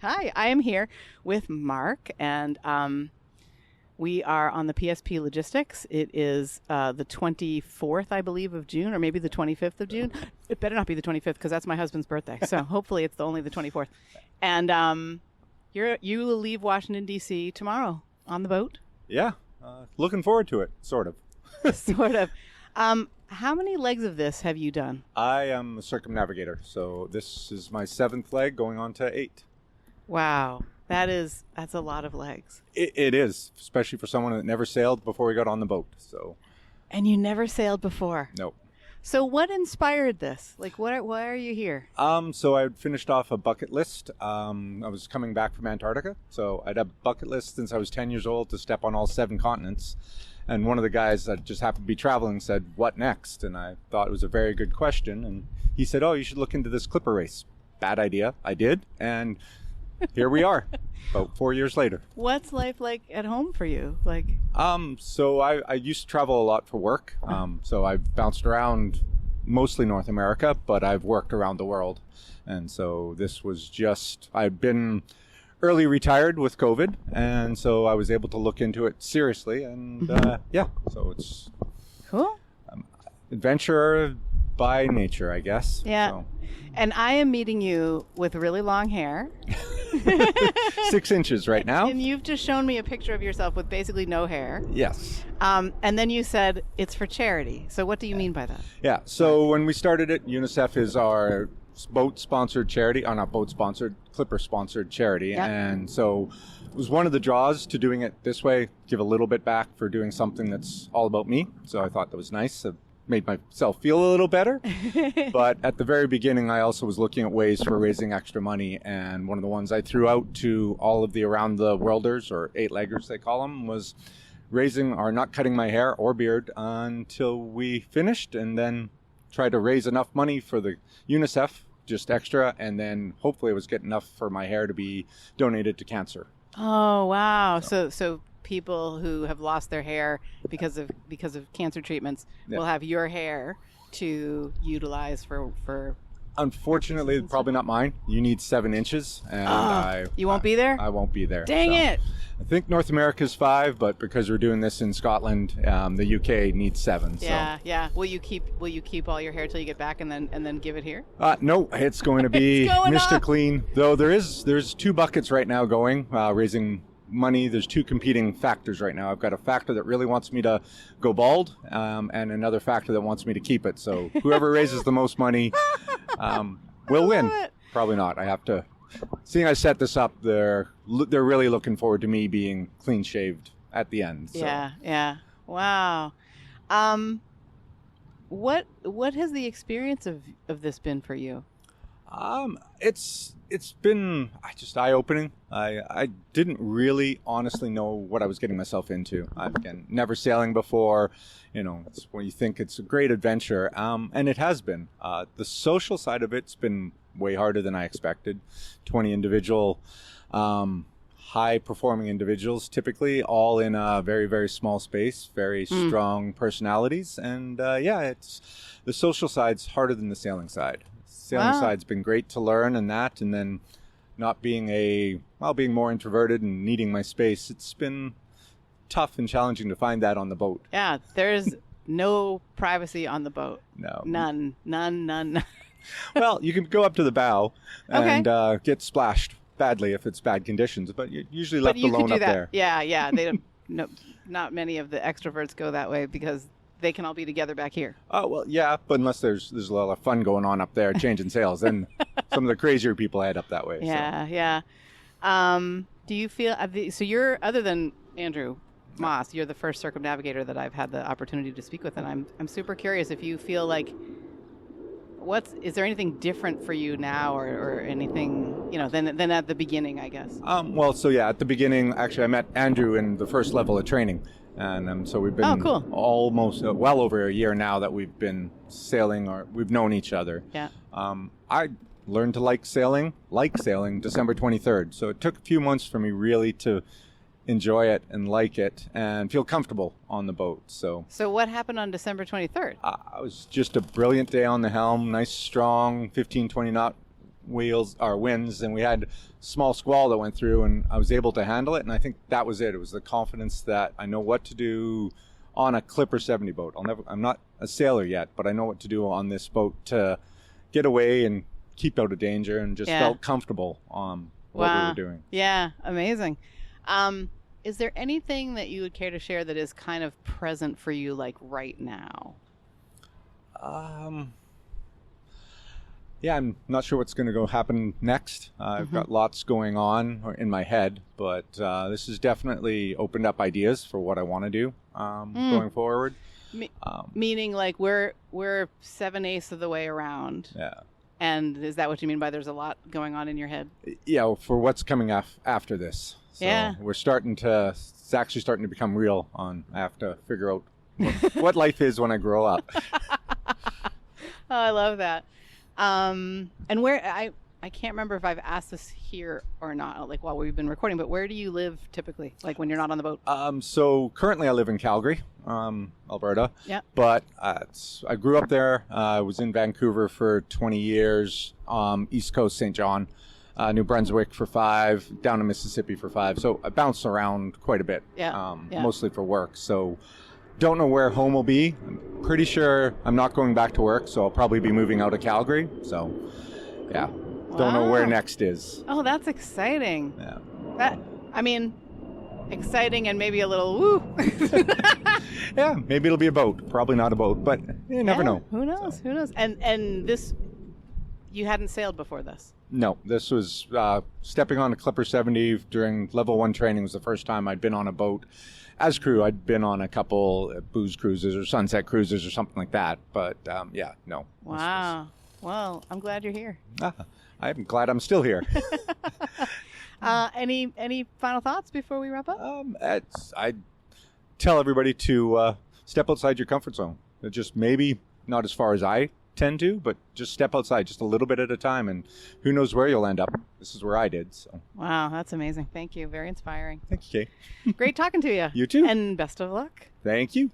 Hi, I am here with Mark, and we are on the PSP Logistics. It is the 24th, I believe, of June, or maybe the 25th of June. It better not be the 25th because that's my husband's birthday. So hopefully it's only the 24th. And you will leave Washington, D.C. tomorrow on the boat? Yeah, looking forward to it, sort of. Sort of. How many legs of this have you done? I am a circumnavigator, so this is my 7th leg going on to 8. Wow. That's a lot of legs. It is, especially for someone that never sailed before we got on the boat. So. And you never sailed before? Nope. So what inspired this? Like, why are you here? So I had finished off a bucket list. I was coming back from Antarctica, so I had a bucket list since I was 10 years old to step on all 7 continents. And one of the guys that just happened to be traveling said, "What next?" And I thought it was a very good question. And he said, "Oh, you should look into this clipper race." Bad idea. I did, and here we are, about 4 years later. What's life like at home for you? So I used to travel a lot for work. So I've bounced around mostly North America, but I've worked around the world. And so this was I'd been early retired with COVID, and so I was able to look into it seriously. And so it's cool. Adventurer by nature, I guess. Yeah. So. And I am meeting you with really long hair. 6 inches right now. And you've just shown me a picture of yourself with basically no hair. Yes. And then you said it's for charity. So what do you mean by that? Yeah. So when we started it, UNICEF is our boat-sponsored charity. Not boat-sponsored, Clipper-sponsored charity. Yep. And so it was one of the draws to doing it this way, give a little bit back for doing something that's all about me. So I thought that was nice. It made myself feel a little better. But at the very beginning, I also was looking at ways for raising extra money. And one of the ones I threw out to all of the around-the-worlders, or 8-leggers they call them, was not cutting my hair or beard until we finished, and then try to raise enough money for the UNICEF, just extra, and then hopefully it was getting enough for my hair to be donated to cancer. Oh, wow. So people who have lost their hair because of cancer treatments will have your hair to utilize for Unfortunately, probably not mine. You need 7 inches, and you won't be there? I won't be there. Dang it! I think North America's 5, but because we're doing this in Scotland, the UK needs 7. Yeah, yeah. Will you keep all your hair till you get back and then give it here? No, it's going to be Mr. off. Clean. Though there's 2 buckets right now going, raising money. There's 2 competing factors right now. I've got a factor that really wants me to go bald, and another factor that wants me to keep it. So whoever raises the most money will win. Probably not. I have to. Seeing I set this up, they're really looking forward to me being clean shaved at the end. So. Yeah. Wow. What has the experience of this been for you? It's been just eye-opening. I didn't really honestly know what I was getting myself into. Again, never sailing before, it's when you think it's a great adventure, and it has been. The social side of it's been way harder than I expected. 20 individual, high-performing individuals, typically all in a very, very small space, very strong personalities, and it's the social side's harder than the sailing side. Sailing side's been great to learn, and then not being being more introverted and needing my space, it's been tough and challenging to find that on the boat. Yeah, there's no privacy on the boat. No. None. Well, you can go up to the bow and get splashed badly if it's bad conditions, but you're usually left alone up there. Yeah. They don't. No, not many of the extroverts go that way because they can all be together back here. Oh, well, yeah, but unless there's a lot of fun going on up there, changing sails, then some of the crazier people head up that way. Yeah. Do you feel, so you're, other than Andrew Moss, you're the first circumnavigator that I've had the opportunity to speak with, and I'm super curious if you feel like, is there anything different for you now or anything, than at the beginning, I guess? At the beginning, actually, I met Andrew in the first level of training. And so we've been almost well over a year now that we've been sailing, or we've known each other. Yeah. I learned to like sailing December 23rd. So it took a few months for me really to enjoy it and like it and feel comfortable on the boat. So what happened on December 23rd? It was just a brilliant day on the helm, nice strong 15, 20 knot winds, and we had small squall that went through, and I was able to handle it. And I think that was it. It was the confidence that I know what to do on a Clipper 70 boat. I'm not a sailor yet, but I know what to do on this boat to get away and keep out of danger, and just felt comfortable on what we were doing. Yeah, amazing. Is there anything that you would care to share that is kind of present for you, like right now? Yeah, I'm not sure what's going to happen next. I've got lots going on in my head, but this has definitely opened up ideas for what I want to do going forward. Meaning, like, we're 7/8 of the way around. Yeah. And is that what you mean by there's a lot going on in your head? Yeah, for what's coming after this. So it's actually starting to become real. I have to figure out what life is when I grow up. Oh, I love that. And where I can't remember if I've asked this here or not, like while we've been recording, but where do you live typically, like when you're not on the boat? So currently I live in Calgary, Alberta. Yeah. But I grew up there. I was in Vancouver for 20 years, East Coast, St. John, New Brunswick for 5, down to Mississippi for 5. So I bounced around quite a bit, mostly for work. So don't know where home will be. I'm pretty sure I'm not going back to work, so I'll probably be moving out of Calgary. So, yeah. Don't know where next is. Oh, that's exciting. Yeah. Exciting and maybe a little woo. Yeah, maybe it'll be a boat. Probably not a boat, but you never know. Who knows? So. Who knows? And this, you hadn't sailed before this? No, this was stepping on a Clipper 70 during level 1 training was the first time I'd been on a boat. As crew, I'd been on a couple booze cruises or sunset cruises or something like that. But, no. Wow. Well, I'm glad you're here. I'm glad I'm still here. Any final thoughts before we wrap up? I tell everybody to step outside your comfort zone. Just maybe not as far as I tend to, but just step outside just a little bit at a time, and who knows where you'll end up. This is where I did. So. Wow, that's amazing. Thank you. Very inspiring. Thank you, Kay. Great talking to you. You too. And best of luck. Thank you.